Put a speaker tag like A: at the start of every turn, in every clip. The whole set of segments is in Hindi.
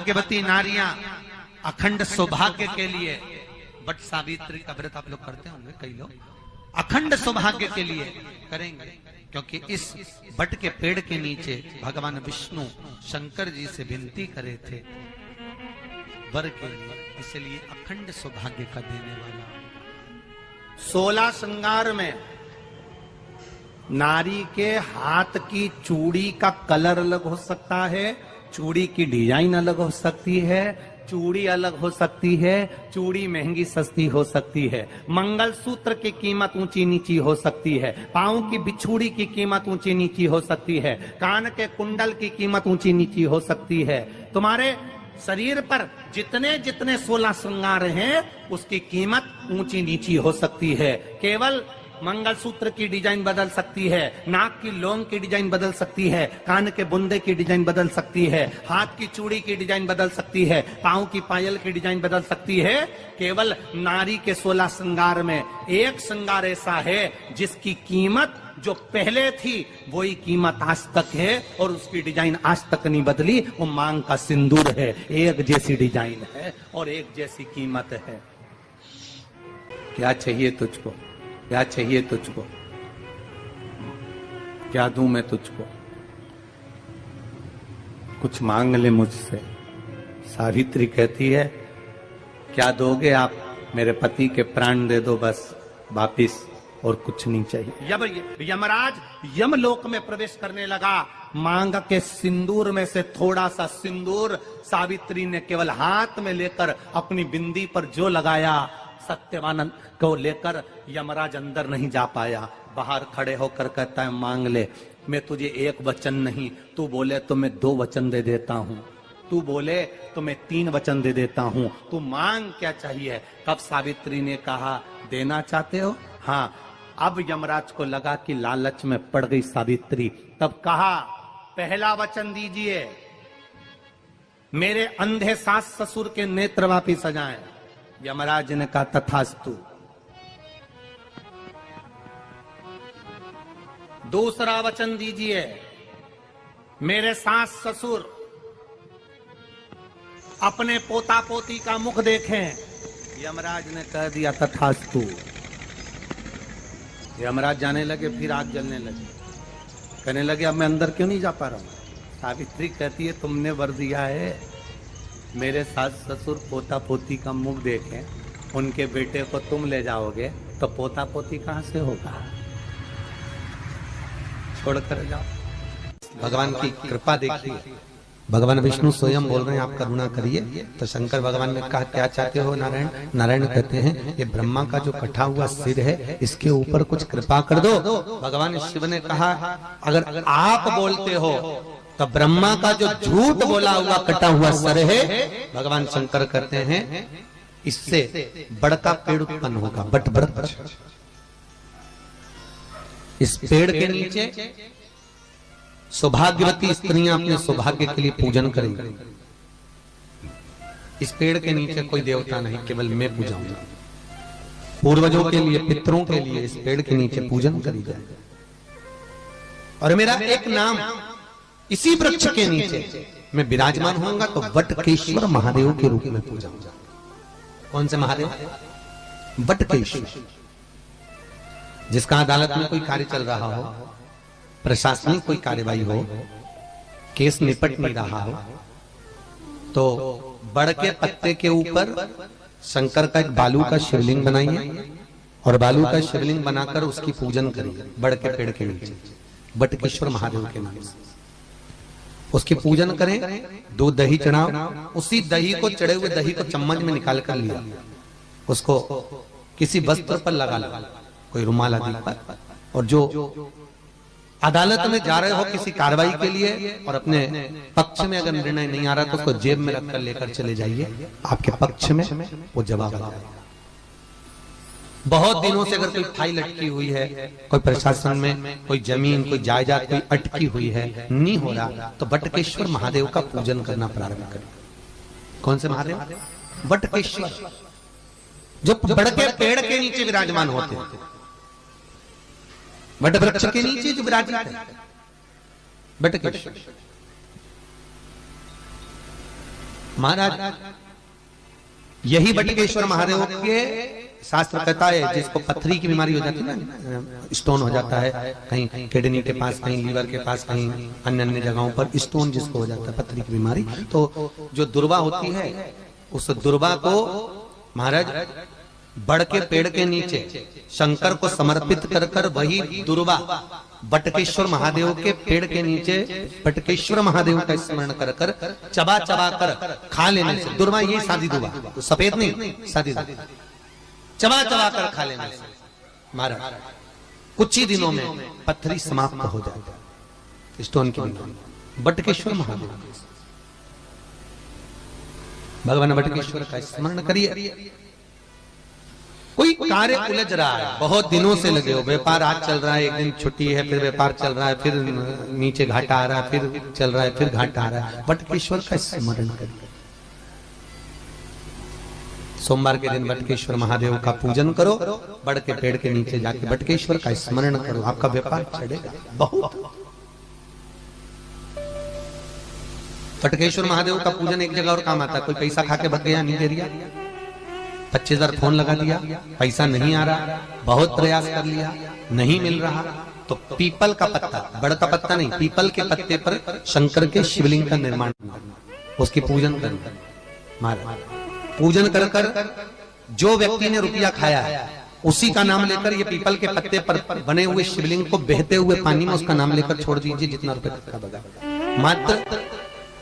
A: सौभाग्यवती नारियां अखंड सौभाग्य के लिए वट सावित्री का व्रत आप लोग करते होंगे, कई लोग अखंड सौभाग्य के लिए करेंगे, क्योंकि इस वट के पेड़ के नीचे भगवान विष्णु शंकर जी से विनती करे थे वर के लिए, इसलिए अखंड सौभाग्य का देने वाला। 16 श्रृंगार में नारी के हाथ की चूड़ी का कलर अलग हो सकता है, चूड़ी की डिजाइन अलग हो सकती है, चूड़ी अलग हो सकती है, चूड़ी महंगी सस्ती हो सकती है, मंगलसूत्र की कीमत ऊंची नीची हो सकती है, पांव की बिछुड़ी की कीमत ऊंची नीची हो सकती है, कान के कुंडल की कीमत ऊंची नीची हो सकती है। तुम्हारे शरीर पर जितने जितने 16 श्रृंगार हैं उसकी कीमत ऊंची नीची हो सकती है। केवल मंगलसूत्र की डिजाइन बदल सकती है, नाक की लौंग की डिजाइन बदल सकती है, कान के बुंदे की डिजाइन बदल सकती है, हाथ की चूड़ी की डिजाइन बदल सकती है, पांव की पायल की डिजाइन बदल सकती है। केवल नारी के 16 श्रृंगार में एक श्रृंगार ऐसा है जिसकी कीमत जो पहले थी वही कीमत आज तक है और उसकी डिजाइन आज तक नहीं बदली। वो मांग का सिंदूर है, एक जैसी डिजाइन है और एक जैसी कीमत है। क्या चाहिए तुझको, क्या चाहिए तुझको, क्या दूं मैं तुझको, कुछ मांग ले मुझसे। सावित्री कहती है क्या दोगे आप, मेरे पति के प्राण दे दो बस वापिस, और कुछ नहीं चाहिए। यमराज यमलोक में प्रवेश करने लगा, मांग के सिंदूर में से थोड़ा सा सिंदूर सावित्री ने केवल हाथ में लेकर अपनी बिंदी पर जो लगाया, सत्यवानंद को लेकर यमराज अंदर नहीं जा पाया। बाहर खड़े होकर कहता है मांग ले, मैं तुझे एक वचन नहीं, तू बोले तो मैं 2 वचन दे देता हूं, तू बोले तो मैं 3 वचन दे देता हूं, तू मांग क्या चाहिए। तब सावित्री ने कहा देना चाहते हो, हाँ। अब यमराज को लगा कि लालच में पड़ गई सावित्री, तब कहा पहला वचन दीजिए, मेरे अंधे सास ससुर के नेत्र वापिस आ जाएं। यमराज ने कहा तथास्तु। दूसरा वचन दीजिए, मेरे सास ससुर अपने पोता पोती का मुख देखें। यमराज ने कह दिया तथास्तु। यमराज जाने लगे, फिर आग जलने लगे, कहने लगे अब मैं अंदर क्यों नहीं जा पा रहा हूं। सावित्री कहती है तुमने वर दिया है, मेरे सास ससुर पोता पोती का मुख देखें, उनके बेटे को तुम ले जाओगे तो पोता पोती कहां से होगा, छोड़कर जाओ। भगवान की कृपा देखिए, भगवान विष्णु स्वयं बोल रहे हैं आप करुणा करिए। तो शंकर भगवान ने कहा क्या चाहते हो नारायण। नारायण कहते हैं ये ब्रह्मा का जो कटा हुआ सिर है इसके ऊपर कुछ कृपा कर दो। भगवान शिव ने कहा अगर आप बोलते हो तो ब्रह्मा का जो झूठ बोला हुआ कटा हुआ सर है, भगवान शंकर कहते हैं इससे बड़का पेड़ उत्पन्न होगा, बट वृक्ष। इस पेड़ के नीचे सौभाग्यवती स्त्रियां अपने सौभाग्य के लिए पूजन करेंगी। इस पेड़ के नीचे कोई देवता नहीं, केवल मैं पूजाऊंगा। पूर्वजों के लिए, पितरों के लिए इस पेड़ के नीचे पूजन करी जाए और मेरा एक नाम इसी वृक्ष के नीचे मैं विराजमान होऊंगा तो वटकेश्वर महादेव के रूप में पूजाऊंगा। कौन से महादेव? वटकेश्वर। जिसका अदालत में कोई कार्य चल रहा हो, प्रशासनिक कोई कार्यवाही हो, केस निपट नहीं रहा हो, तो बड़ के पत्ते के ऊपर शंकर का एक बालू का शिवलिंग बनाइए और बालू का शिवलिंग बनाकर उसकी पूजन करिए बड़ के पेड़ के नीचे, वटकेश्वर महादेव के नाम से उसकी पूजन करें। 2 दही चढ़ाओ, उसी दही को, चढ़े हुए दही को चम्मच में निकाल कर लिया, उसको किसी वस्त्र पर लगा लो, कोई रुमाल आदि पर, और जो अदालत में जा रहे हो किसी कार्रवाई के लिए और अपने पक्ष में अगर निर्णय नहीं आ रहा तो उसको जेब में रखकर लेकर चले जाइए, आपके पक्ष में वो जवाब आ जाएगा। बहुत दिनों से अगर कोई फाइल अटकी हुई है, कोई प्रशासन में कोई जमीन, कोई जायदाद, कोई अटकी हुई है, नहीं हो रहा, तो वटकेश्वर महादेव का पूजन करना प्रारंभ करें। कौन से महादेव? वटकेश्वर, जो बड़ के पेड़ के नीचे विराजमान होते हैं, वट वृक्ष के नीचे जो विराजित है, वटकेश्वर। महाराज यही बटकेश्वर महादेव के शास्त्र कहता है, जिसको पथरी की बीमारी हो जाती है ना, स्टोन हो जाता है कहीं किडनी के पास, कहीं लीवर के पास, कहीं अन्य अन्य जगहों पर स्टोन जिसको हो जाता है, पथरी की बीमारी, तो जो दुर्वा होती है उस दुर्वा को महाराज बड़ के पेड़ के नीचे शंकर को समर्पित कर कर वही दुर्वा बटकेश्वर महादेव के पेड़ के नीचे बटकेश्वर महादेव का स्मरण कर कर चबा चबा कर खा लेने से, दुर्वा ये सादी दुर्वा, सफेद नहीं, सादी दुर्वा, चबा चबा कर खा लेने से महाराज कुछ ही दिनों में पत्थरी समाप्त हो जाता है, स्टोन की बीमारी। बटकेश्वर महादेव, भगवान बटकेश्वर का स्मरण करिए। कोई कार्य उलझ रहा है, बहुत दिनों से लगे हो, व्यापार आज चल रहा है, एक दिन छुट्टी है, फिर व्यापार चल रहा है, फिर नीचे घाटा आ रहा है, फिर चल रहा है, फिर घाटा आ रहा है, बटकेश्वर का स्मरण करिए। सोमवार के दिन बटकेश्वर महादेव का पूजन करो, बड़ के पेड़ के नीचे जाके बटकेश्वर का स्मरण करो, आपका व्यापार चढ़ेगा बहुत। बटकेश्वर महादेव का पूजन एक जगह और काम आता है, कोई पैसा खा के भग गया, नहीं दे दिया, 25,000 फोन लगा दिया, पैसा नहीं आ रहा, बहुत प्रयास कर लिया, नहीं मिल रहा, तो पीपल का पत्ता, बड़ का पत्ता नहीं, पीपल के पत्ते पर शंकर के शिवलिंग का निर्माण, उसकी पूजन करना महाराज। पूजन कर कर जो व्यक्ति ने रुपया खाया है उसी का नाम लेकर ये पीपल के पत्ते पर बने हुए शिवलिंग को बहते हुए पानी में उसका नाम लेकर छोड़ दीजिए, जितना रुपया का बगा। मात्र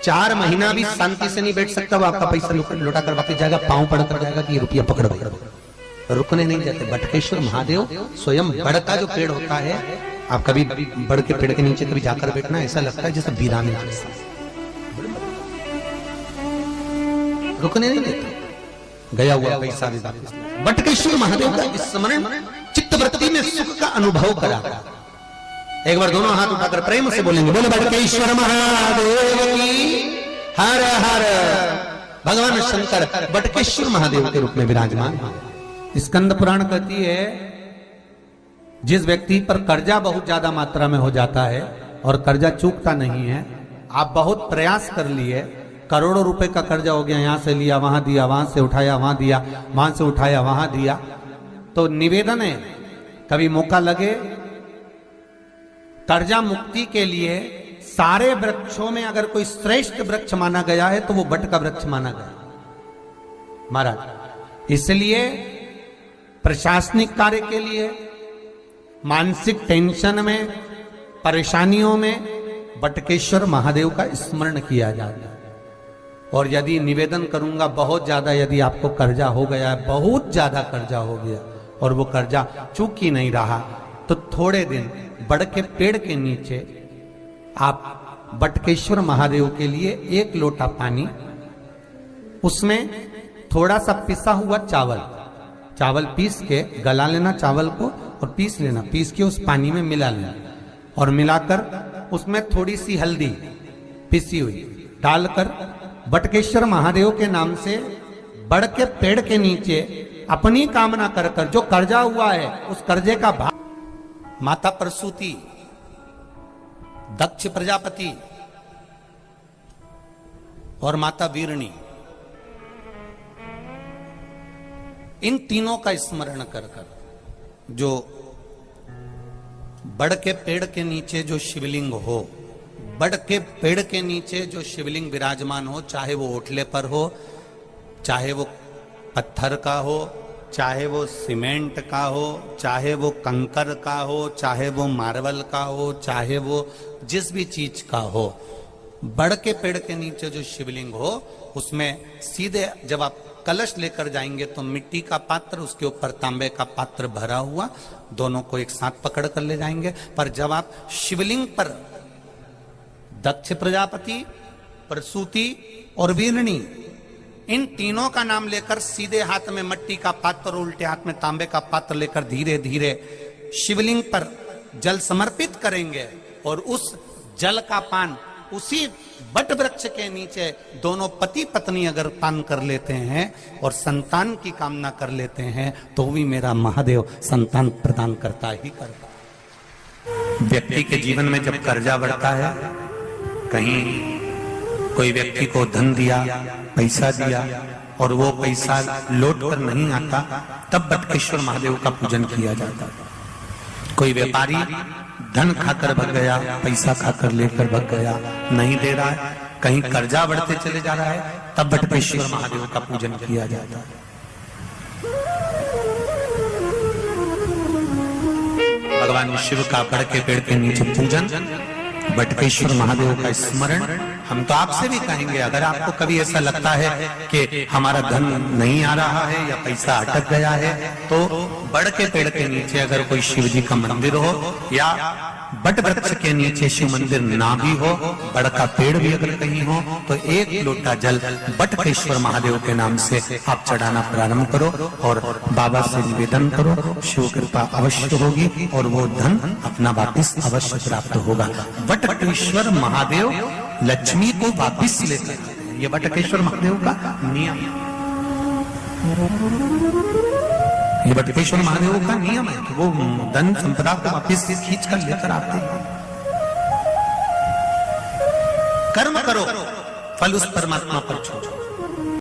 A: 4 महीना भी शांति से नहीं बैठ सकता, वो आपका पैसा लौटा कर वापस जाएगा, पांव पड़ कर जाएगा कि ये रुपया पकड़ भाई, रुकने नहीं जाते। बटकेश्वर महादेव स्वयं बड़ का जो पेड़ होता है, आप कभी बड़ के पेड़ के नीचे कभी जाकर बैठना, ऐसा लगता है जैसे वीराने जैसा, रुकने नहीं देते, गया हुआ पैसा भी वापस। बटकेश्वर महादेव का स्मरण चित्तवृत्ति में सुख का अनुभव करा। एक बार दोनों हाथ उठाकर प्रेम से बोलेंगे, बोले बटकेश्वर महादेव की हर हर। भगवान शंकर बटकेश्वर महादेव के रूप में विराजमान। स्कंद पुराण कहती है, जिस व्यक्ति पर कर्जा बहुत ज्यादा मात्रा में हो जाता है और कर्जा चूकता नहीं है, आप बहुत प्रयास कर लिए, करोड़ों रुपए का कर्जा हो गया, यहां से लिया वहां दिया, वहां से उठाया वहां दिया, वहां से उठाया वहां दिया, तो निवेदन है कभी मौका लगे कर्जा मुक्ति के लिए सारे वृक्षों में अगर कोई श्रेष्ठ वृक्ष माना गया है तो वो बट का वृक्ष माना गया महाराज। इसलिए प्रशासनिक कार्य के लिए, मानसिक टेंशन में, परेशानियों में बटकेश्वर महादेव का स्मरण किया जाता है। और यदि निवेदन करूंगा बहुत ज्यादा, यदि आपको कर्जा हो गया है, बहुत ज्यादा कर्जा हो गया और वो कर्जा चूक ही नहीं रहा, तो थोड़े दिन बड़ के पेड़ के नीचे आप बटकेश्वर महादेव के लिए 1 लोटा पानी, उसमें थोड़ा सा पिसा हुआ चावल पीस के गला लेना, चावल को और पीस लेना, पीस के उस पानी में मिला लेना और मिलाकर उसमें थोड़ी सी हल्दी पिसी हुई डालकर बटकेश्वर महादेव के नाम से बड़ के पेड़ के नीचे अपनी कामना कर कर जो कर्जा हुआ है उस कर्जे का भार माता प्रसूति, दक्ष प्रजापति और माता वीरणी, इन तीनों का स्मरण कर कर जो बड़ के पेड़ के नीचे जो शिवलिंग हो, बड़ के पेड़ के नीचे जो शिवलिंग विराजमान हो, चाहे वो ओटले पर हो, चाहे वो पत्थर का हो, चाहे वो सीमेंट का हो, चाहे वो कंकर का हो, चाहे वो मार्बल का हो, चाहे वो जिस भी चीज का हो, बड़ के पेड़ के नीचे जो शिवलिंग हो उसमें सीधे जब आप कलश लेकर जाएंगे तो मिट्टी का पात्र, उसके ऊपर तांबे का पात्र भरा हुआ, दोनों को एक साथ पकड़ कर ले जाएंगे। पर जब आप शिवलिंग पर दक्ष प्रजापति, प्रसूति और वीरणी, इन तीनों का नाम लेकर सीधे हाथ में मिट्टी का पात्र और उल्टे हाथ में तांबे का पात्र लेकर धीरे धीरे शिवलिंग पर जल समर्पित करेंगे और उस जल का पान उसी बट वृक्ष के नीचे दोनों पति पत्नी अगर पान कर लेते हैं और संतान की कामना कर लेते हैं तो भी मेरा महादेव संतान प्रदान करता ही करता। व्यक्ति के जीवन में जब कर्जा बढ़ता है, कहीं कोई व्यक्ति को धन दिया, पैसा दिया और वो पैसा लौट कर नहीं आता, तब बटकेश्वर महादेव का पूजन किया जाता। कोई व्यापारी धन खाकर भग गया, पैसा खाकर लेकर भग गया, नहीं दे रहा है, कहीं कर्जा बढ़ते चले जा रहा है, तब बटकेश्वर महादेव का पूजन किया जाता है। भगवान शिव का बड़ के पेड़ के नीचे पूजन, बटकेश्वर महादेव का स्मरण। हम तो आपसे भी कहेंगे, अगर आपको कभी ऐसा लगता है कि हमारा धन नहीं आ रहा है या पैसा अटक गया है, तो बड़ के पेड़ के नीचे अगर कोई शिव जी का मंदिर हो या बट वृक्ष के नीचे शिव मंदिर ना भी हो, बड़ का पेड़ भी अगर कहीं हो, तो एक लोटा जल बटकेश्वर महादेव के नाम से आप चढ़ाना प्रारंभ करो और बाबा से निवेदन करो, शिव कृपा अवश्य होगी और वो धन अपना वापिस अवश्य प्राप्त होगा। बटकेश्वर महादेव लक्ष्मी को वापिस लेकर आते हैं, ये बटकेश्वर महादेव का नियम, ये बटकेश्वर महादेव का नियम है कि वो धन संपदा को वापिस खींच कर लेकर आते हैं। कर्म करो, फल उस परमात्मा पर छोड़ो।